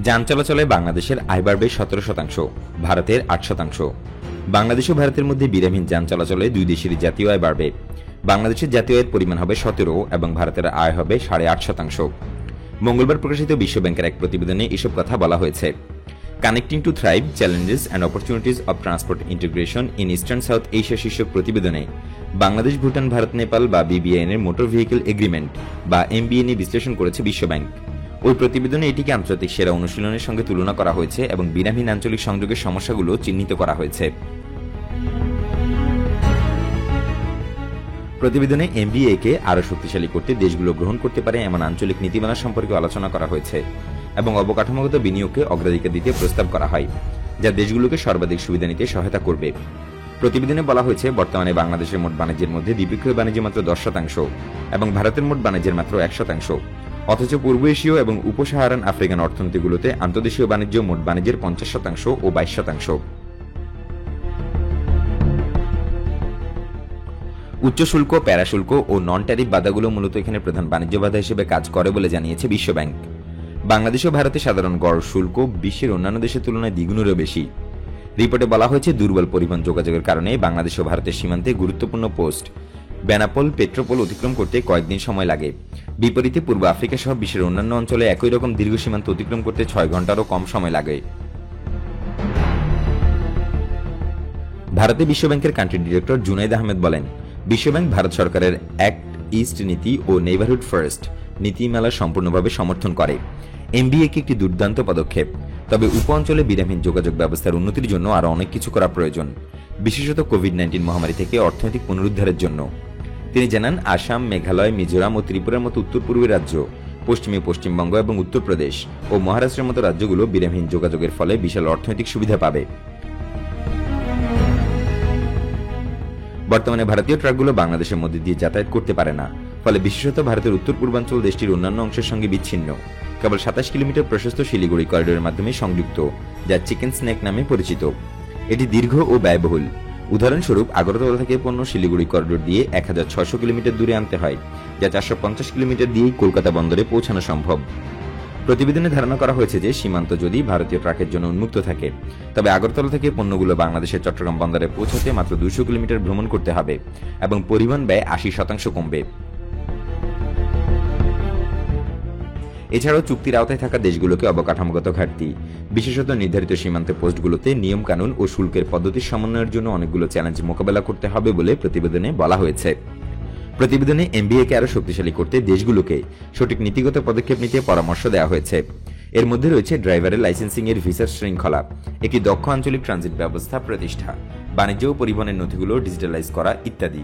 যান চলাচলে বাংলাদেশের আয় বাড়বে 17%, ভারতের 8%। বাংলাদেশ ও ভারতের মধ্যে বিরামহীন যান চলাচলে দুই দেশেরই জাতীয় আয় বাড়বে। বাংলাদেশের জাতীয় আয়ের পরিমাণ হবে 17 এবং ভারতের আয় হবে 8.5%। মঙ্গলবার প্রকাশিত বিশ্বব্যাংকের এক প্রতিবেদনে এসব কথা বলা হয়েছে। Connecting two thrive, challenges and opportunities of transport integration in eastern south Asia শীর্ষক প্রতিবেদনে বাংলাদেশ, ভুটান, ভারত, নেপাল বা BBN এর মোটর ভেহিকেল এগ্রিমেন্ট বা MBN বিশ্লেষণ করেছে বিশ্বব্যাংক। ওই প্রতিবেদনে এটিকে আন্তর্জাতিক সেরা অনুশীলনের সঙ্গে তুলনা করা হয়েছে এবং বিরামহীন আঞ্চলিক সংযোগের সমস্যাগুলো চিহ্নিত করা হয়েছে। প্রতিবেদনে MBA-কে আরও শক্তিশালী করতে দেশগুলো গ্রহণ করতে পারে এমন আঞ্চলিক নীতিমালা সম্পর্কে আলোচনা করা হয়েছে এবং অবকাঠামোগত বিনিয়োগকে অগ্রাধিকার দিতে প্রস্তাব করা হয়, যা দেশগুলোকে সর্বাধিক সুবিধা নিতে সহায়তা করবে। প্রতিবেদনে বলা হয়েছে, বর্তমানে বাংলাদেশের মোট বাণিজ্যের মধ্যে দ্বিপক্ষীয় বাণিজ্য মাত্র 10% এবং ভারতের মোট বাণিজ্যের মাত্র 1%। অথচ পূর্ব এশীয় এবং উপসাহারান আফ্রিকান অর্থনীতিগুলোতে আন্তর্দেশীয় বাণিজ্য মোট বাণিজ্যের 50% ও 22%। উচ্চ শুল্ক, প্যারাশুল্ক ও নন ট্যারিফ বাধাগুলো মূলত এখানে প্রধান বাণিজ্য বাধা হিসেবে কাজ করে বলে জানিয়েছে বিশ্বব্যাংক। বাংলাদেশ ও ভারতে সাধারণ গড় শুল্ক বিশ্বের অন্যান্য দেশের তুলনায় দ্বিগুণেরও বেশি। রিপোর্টে বলা হয়েছে, দুর্বল পরিবহন যোগাযোগের কারণে বাংলাদেশ ও ভারতের সীমান্তে গুরুত্বপূর্ণ পোস্ট বেনাপোল, পেট্রোপোল অতিক্রম করতে কয়েকদিন সময় লাগে। বিপরীতে পূর্ব আফ্রিকা সহ বিশ্বের অন্যান্য অঞ্চলে একই রকম দীর্ঘ সীমান্ত অতিক্রম করতে 6 ঘন্টারও কম সময় লাগে। ভারতে বিশ্বব্যাংকের কান্ট্রি ডিরেক্টর জুনাইদ আহমেদ বলেন, বিশ্বব্যাংক ভারত সরকারের অ্যাক্ট ইস্ট নীতি ও নেইবারহুড ফার্স্ট নীতিমালা সম্পূর্ণভাবে সমর্থন করে। MBA-কে একটি দুর্দান্ত পদক্ষেপ, তবে উপ অঞ্চলে বিরামহীন যোগাযোগ ব্যবস্থার উন্নতির জন্য আরও অনেক কিছু করা প্রয়োজন, বিশেষত কোভিড-19 মহামারী থেকে অর্থনৈতিক পুনরুদ্ধারের জন্য। তিনি জানান, আসাম, মেঘালয়, মিজোরাম ও ত্রিপুরার মতো উত্তর পূর্বের রাজ্য, পশ্চিমে পশ্চিমবঙ্গ এবং উত্তরপ্রদেশ ও মহারাষ্ট্রের মতো রাজ্যগুলো বিরামহীন যোগাযোগের ফলে বিশাল অর্থনৈতিক সুবিধা পাবে। বর্তমানে ভারতীয় ট্রাকগুলো বাংলাদেশের মধ্যে দিয়ে যাতায়াত করতে পারে না, ফলে বিশেষত ভারতের উত্তর পূর্বাঞ্চল দেশটির অন্যান্য অংশের সঙ্গে বিচ্ছিন্ন। কেবল 27 কিলোমিটার প্রশস্ত শিলিগুড়ি করিডোরের মাধ্যমে সংযুক্ত, যা চিকেন স্নেক নামে পরিচিত। এটি দীর্ঘ ও ব্যয়বহুল। উদাহরণস্বরূপ, আগরতলা থেকে পণ্য শিলিগুড়ি করিডোর দিয়ে 1600 কিলোমিটার দূরে আনতে হয়, যা 450 কিলোমিটার দিয়েই কলকাতা বন্দরে পৌঁছানো সম্ভব। প্রতিবেদনে ধারণা করা হয়েছে যে, সীমান্ত যদি ভারতীয় ট্রাকের জন্য উন্মুক্ত থাকে, তবে আগরতলা থেকে পণ্যগুলো বাংলাদেশের চট্টগ্রাম বন্দরে পৌঁছাতে মাত্র 200 কিলোমিটার ভ্রমণ করতে হবে এবং পরিবহন ব্যয় 80% কমবে। এছাড়াও চুক্তির আওতায় থাকা দেশগুলোকে অবকাঠামোগত ঘাটতি, বিশেষত নির্ধারিত সীমান্তে পোস্টগুলোতে নিয়মকানুন ও শুল্কের পদ্ধতির সমন্বয়ের জন্য অনেকগুলো চ্যালেঞ্জ মোকাবেলা করতে হবে বলে প্রতিবেদনে বলা হয়েছে। প্রতিবেদনে MBA-কে আরও শক্তিশালী করতে দেশগুলোকে সঠিক নীতিগত পদক্ষেপ নিতে পরামর্শ দেওয়া হয়েছে। এর মধ্যে রয়েছে ড্রাইভারের লাইসেন্সিং এর ভিসার শৃঙ্খলা, একটি দক্ষ আঞ্চলিক ট্রানজিট ব্যবস্থা প্রতিষ্ঠা, বাণিজ্য ও পরিবহনের নথিগুলো ডিজিটালাইজ করা ইত্যাদি।